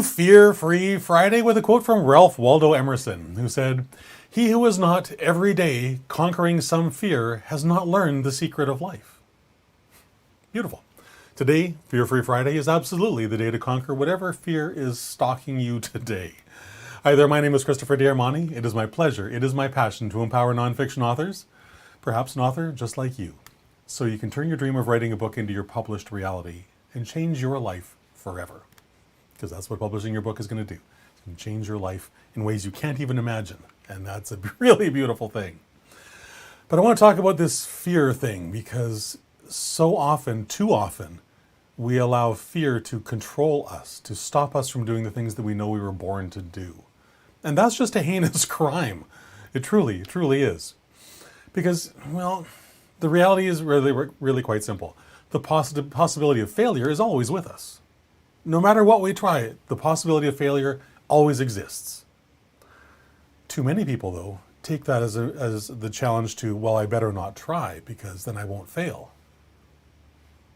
Fear-Free Friday with a quote from Ralph Waldo Emerson, who said, "He who is not every day conquering some fear has not learned the secret of life." Beautiful. Today, Fear-Free Friday is absolutely the day to conquer whatever fear is stalking you today. Hi there, my name is Christopher D'Armani. It is my pleasure, it is my passion to empower nonfiction authors, perhaps an author just like you, so you can turn your dream of writing a book into your published reality and change your life forever. Because that's what publishing your book is going to do. It's going to change your life in ways you can't even imagine. And that's a really beautiful thing. But I want to talk about this fear thing because so often, too often, we allow fear to control us, to stop us from doing the things that we know we were born to do. And that's just a heinous crime. It truly is. Because, well, the reality is really quite simple. The possibility of failure is always with us. No matter what we try, the possibility of failure always exists. Too many people, though, take that as the challenge to, well, I better not try because then I won't fail.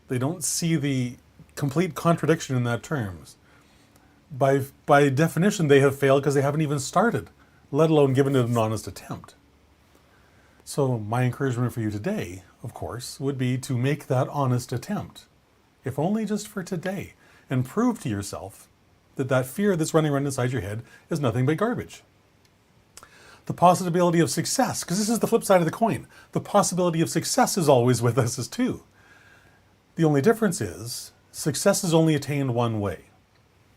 They don't see the complete contradiction in that terms. By definition, they have failed because they haven't even started, let alone given it an honest attempt. So my encouragement for you today, of course, would be to make that honest attempt, if only just for today. And prove to yourself that that fear that's running around inside your head is nothing but garbage. The possibility of success, because this is the flip side of the coin, the possibility of success is always with us as too. The only difference is success is only attained one way.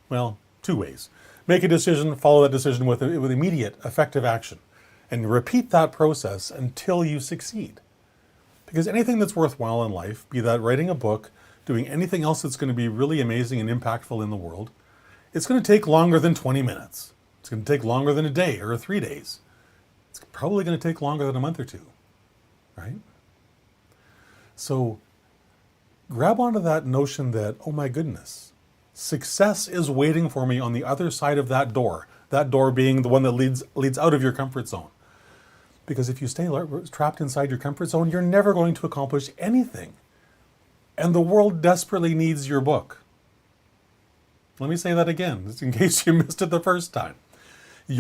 Well, two ways. Make a decision, follow that decision with immediate, effective action, and repeat that process until you succeed. Because anything that's worthwhile in life, be that writing a book, doing anything else that's going to be really amazing and impactful in the world, it's going to take longer than 20 minutes. It's going to take longer than a day or 3 days. It's probably going to take longer than a month or two, right? So grab onto that notion that, oh my goodness, success is waiting for me on the other side of that door being the one that leads out of your comfort zone. Because if you stay trapped inside your comfort zone, you're never going to accomplish anything. And the world desperately needs your book. Let me say that again, just in case you missed it the first time. The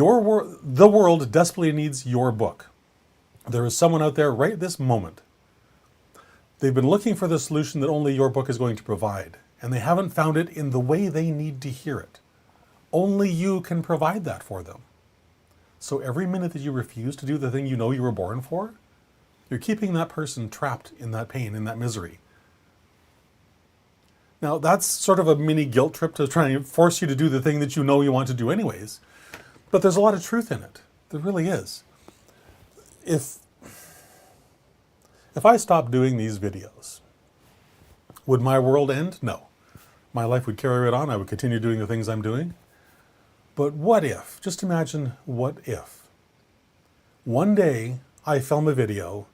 world desperately needs your book. There is someone out there right this moment. They've been looking for the solution that only your book is going to provide, and they haven't found it in the way they need to hear it. Only you can provide that for them. So every minute that you refuse to do the thing you know you were born for, you're keeping that person trapped in that pain, in that misery. Now, that's sort of a mini guilt trip to try and force you to do the thing that you know you want to do anyways. But there's a lot of truth in it. There really is. If I stopped doing these videos, would my world end? No. My life would carry right on. I would continue doing the things I'm doing. But what if, just imagine what if, one day I film a video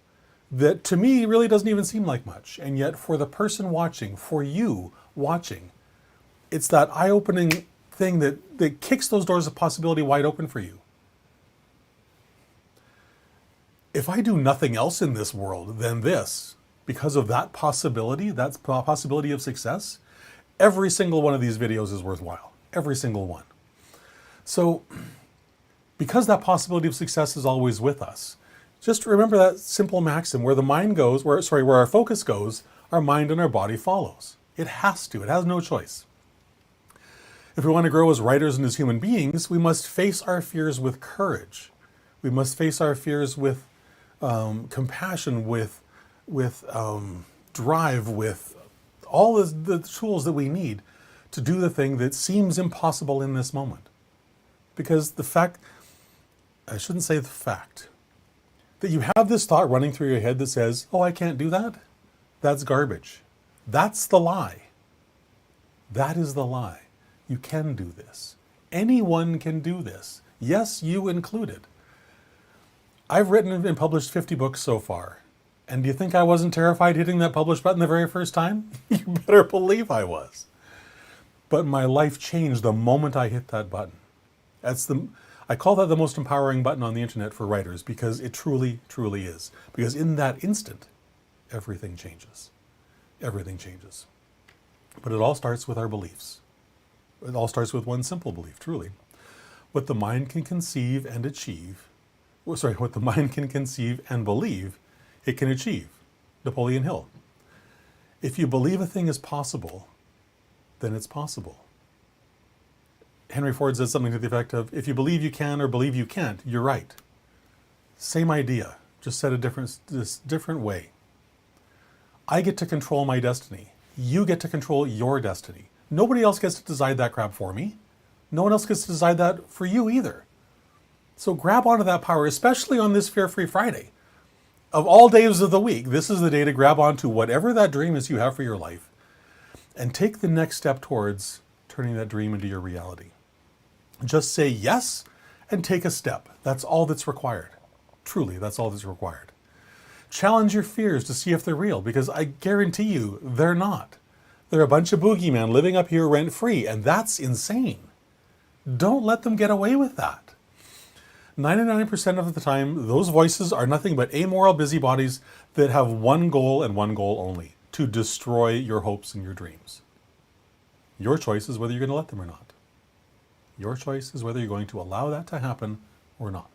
that to me really doesn't even seem like much. And yet for the person watching, for you watching, it's that eye-opening thing that kicks those doors of possibility wide open for you. If I do nothing else in this world than this, because of that possibility of success, every single one of these videos is worthwhile. Every single one. So, because that possibility of success is always with us, just remember that simple maxim, where the mind goes, where our focus goes, our mind and our body follows. It has to, it has no choice. If we want to grow as writers and as human beings, we must face our fears with courage. We must face our fears with compassion, with drive, with all the tools that we need to do the thing that seems impossible in this moment. Because I shouldn't say the fact, that you have this thought running through your head that says, oh, I can't do that? That's garbage. That's the lie. That is the lie. You can do this. Anyone can do this. Yes, you included. I've written and published 50 books so far. And do you think I wasn't terrified hitting that publish button the very first time? You better believe I was. But my life changed the moment I hit that button. I call that the most empowering button on the internet for writers because it truly, truly is. Because in that instant, everything changes. Everything changes. But it all starts with our beliefs. It all starts with one simple belief, truly. What the mind can conceive and achieve, what the mind can conceive and believe, it can achieve. Napoleon Hill. If you believe a thing is possible, then it's possible. Henry Ford says something to the effect of, if you believe you can or believe you can't, you're right. Same idea, just said this different way. I get to control my destiny. You get to control your destiny. Nobody else gets to decide that crap for me. No one else gets to decide that for you either. So grab onto that power, especially on this Fear-Free Friday. Of all days of the week, this is the day to grab onto whatever that dream is you have for your life and take the next step towards turning that dream into your reality. Just say yes and take a step. That's all that's required. Truly, that's all that's required. Challenge your fears to see if they're real, because I guarantee you they're not. They're a bunch of boogeymen living up here rent-free, and that's insane. Don't let them get away with that. 99% of the time, those voices are nothing but amoral busybodies that have one goal and one goal only: to destroy your hopes and your dreams. Your choice is whether you're going to let them or not. Your choice is whether you're going to allow that to happen or not.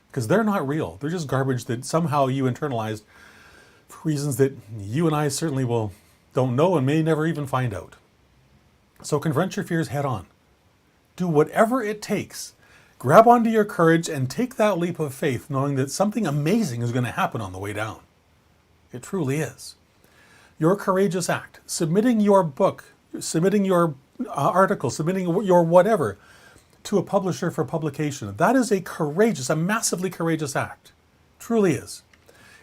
Because they're not real. They're just garbage that somehow you internalized for reasons that you and I certainly don't know and may never even find out. So confront your fears head on. Do whatever it takes. Grab onto your courage and take that leap of faith, knowing that something amazing is going to happen on the way down. It truly is. Your courageous act, submitting your book, submitting your article, submitting your whatever to a publisher for publication, that is a massively courageous act. Truly is.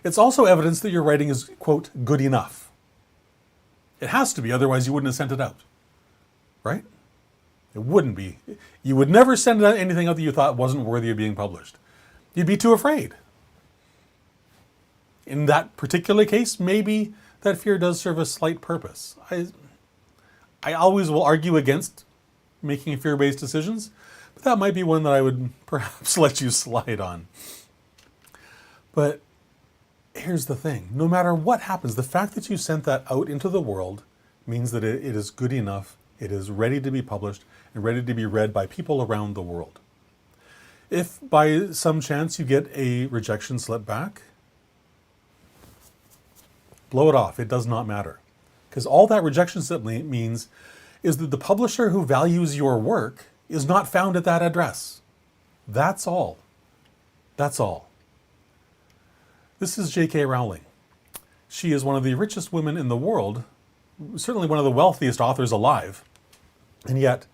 It's also evidence that your writing is, quote, good enough. It has to be, otherwise you wouldn't have sent it out. Right? It wouldn't be. You would never send anything out that you thought wasn't worthy of being published. You'd be too afraid. In that particular case, maybe that fear does serve a slight purpose. I always will argue against making fear-based decisions, but that might be one that I would perhaps let you slide on. But here's the thing. No matter what happens, the fact that you sent that out into the world means that it is good enough. It is ready to be published and ready to be read by people around the world. If by some chance you get a rejection slip back, blow it off. It does not matter. Because all that rejection slip means is that the publisher who values your work is not found at that address. That's all. That's all. This is J.K. Rowling. She is one of the richest women in the world, certainly one of the wealthiest authors alive, and yet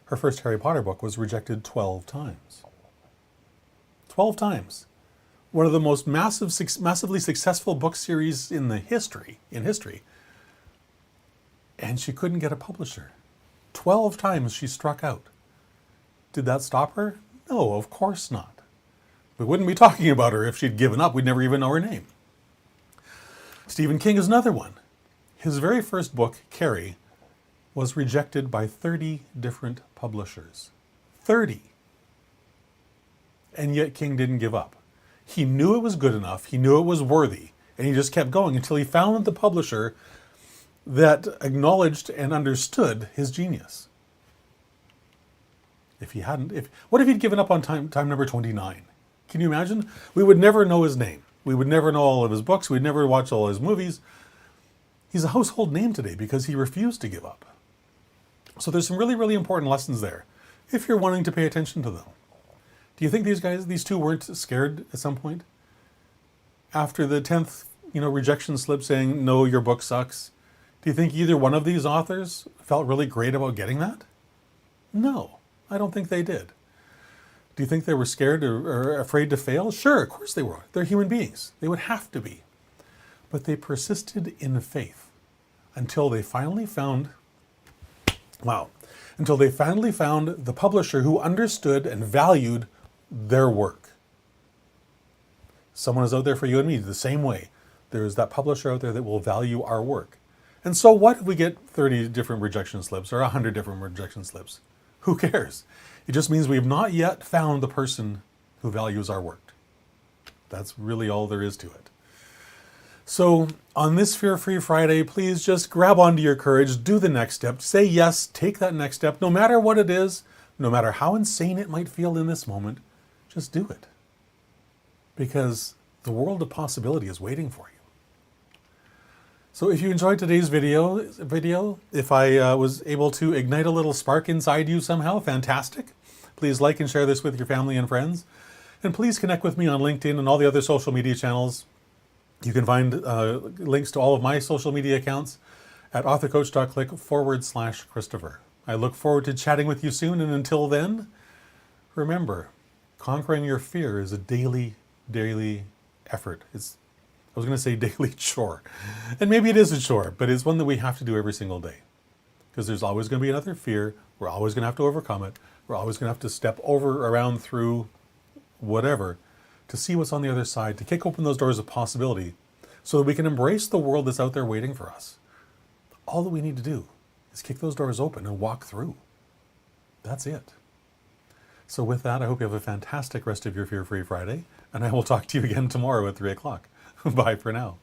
her first Harry Potter book was rejected 12 times. 12 times. One of the most massively successful book series in history. And she couldn't get a publisher. 12 times she struck out. Did that stop her? No, of course not. We wouldn't be talking about her if she'd given up. We'd never even know her name. Stephen King is another one. His very first book, Carrie, was rejected by 30 different publishers. 30. And yet King didn't give up. He knew it was good enough. He knew it was worthy. And he just kept going until he found the publisher that acknowledged and understood his genius. What if he'd given up on time number 29? Can you imagine? We would never know his name. We would never know all of his books. We'd never watch all his movies. He's a household name today because he refused to give up. So there's some really, really important lessons there, if you're wanting to pay attention to them. Do you think these two weren't scared at some point? After the 10th, rejection slip saying, no, your book sucks. Do you think either one of these authors felt really great about getting that? No, I don't think they did. Do you think they were scared or afraid to fail? Sure, of course they were. They're human beings. They would have to be. But they persisted in faith until they finally found the publisher who understood and valued their work. Someone is out there for you and me the same way. There is that publisher out there that will value our work. And so what if we get 30 different rejection slips or 100 different rejection slips? Who cares? It just means we have not yet found the person who values our work. That's really all there is to it. So on this Fear-Free Friday, please just grab onto your courage, do the next step, say yes, take that next step, no matter what it is, no matter how insane it might feel in this moment, just do it. Because the world of possibility is waiting for you. So if you enjoyed today's video, if I was able to ignite a little spark inside you somehow, fantastic. Please like and share this with your family and friends. And please connect with me on LinkedIn and all the other social media channels. You can find links to all of my social media accounts at authorcoach.click/Christopher. I look forward to chatting with you soon, and until then, remember, conquering your fear is a daily effort. I was going to say daily chore. And maybe it is a chore, but it's one that we have to do every single day. Because there's always going to be another fear. We're always going to have to overcome it. We're always going to have to step over, around, through, whatever, to see what's on the other side, to kick open those doors of possibility so that we can embrace the world that's out there waiting for us. All that we need to do is kick those doors open and walk through. That's it. So with that, I hope you have a fantastic rest of your Fear-Free Friday, and I will talk to you again tomorrow at 3 o'clock. Bye for now.